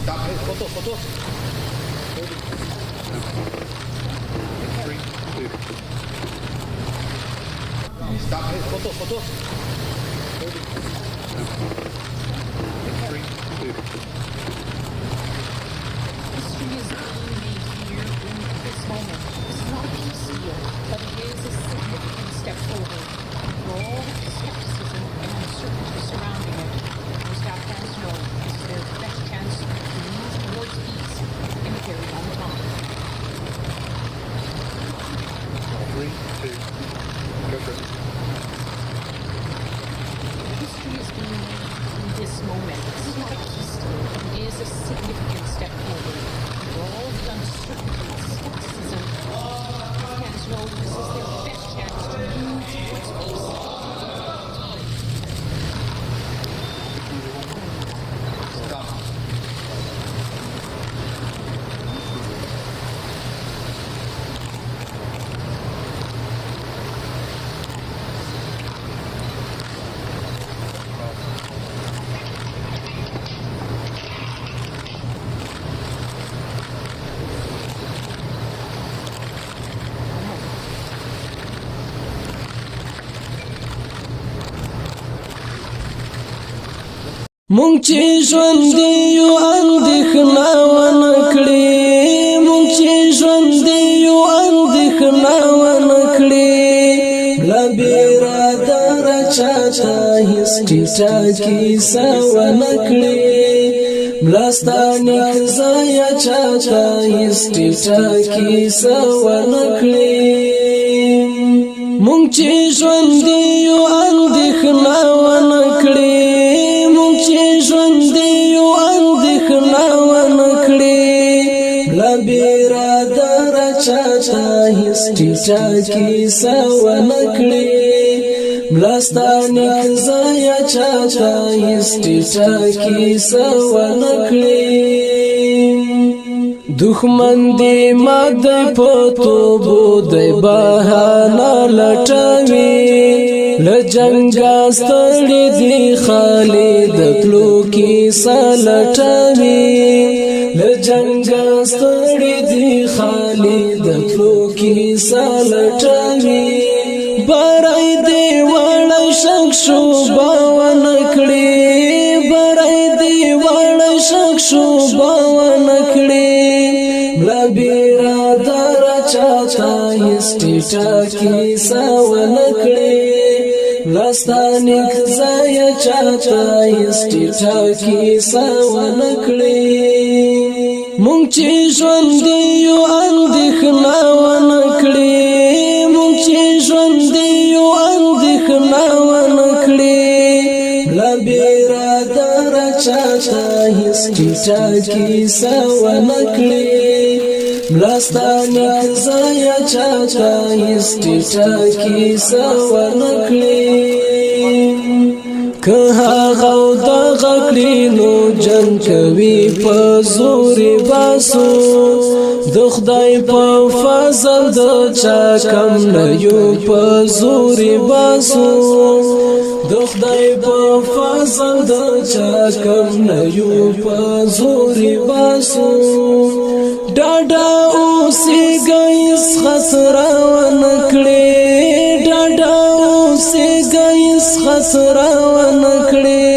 Stop. Hey, foto, foto. 3, 2. Stop. Hey, foto, foto. 3, 2. History is being made here in this moment. This is not a peace deal, but it is a significant step forward. For all the skepticism and uncertainty surrounding it, most Afghans know this is their best chance to move towards peace in a very long time. 3, 2. Go for it. History is being made in this moment. This is not a peace deal, but it is a significant step forward. For all the uncertainty and skepticism, Afghans know this is their best chance to move towards peace. Stop. مونږ چې ژوند یو اندېښنه ونه کړې مونږ چې ژوند یو اندېښنه ونه کړې لا بیرادر چاته هیڅ ټیټه کیسه ونه کړې ملاستانې ځایه چاته هیڅ ټیټه کیسه ونه کړې مونږ چې ژوند یو اندېښنه ونه کړې ژوند یو اندېښنه ونه کړې لا بیرادر چاته هیڅ ټیټه کیسه ونه کړې ملاستانې ځایه چاته هیڅ ټیټه کیسه ونه کړې دښمن دې مات په توبو دی بهانه لټوي لجنگا ستړي دي خالد تلو کیسه لټوي لجنگا ستړي دي خالد تلو کیسه لټوي برای دی وړ شک شو باون کړي برای دی وړ شک شو باون کړي لا بیرادر چاته هیڅ ټیټه کیسه ونه کړي لاستانیک ځایه چاته هیڅ ټیټه کیسه ونه کړې مونږ چې ژوند یو اندېښنه ونه کړې مونږ چې ژوند یو اندېښنه ونه کړې لا بیرادر چاته هیڅ ټیټه کیسه ونه کړې ملاستانیک ځایه چاته هیڅ ټیټه کیسه ونه کړې که هغه دغه کړي نو جنګ کوي په زورې باسو د خدای په فضل د چا کم نه یو په زورې باسو د خدای په فضل د چا کم نه یو په زورې باسو ډاډا اوسېږه هیڅ خطر ونه کړې ډاډا اوسېږه هیڅ خطر ونه کړې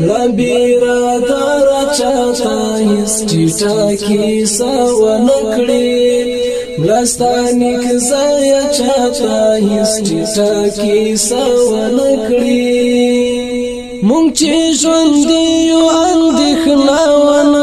لا بیرادر چاته هیڅ ټیټه کیسه ونه کړې ملاستانیک ځایه چاته هیڅ ټیټه کیسه ونه کړې مونږ چې ژوند یو اندېښنه ونه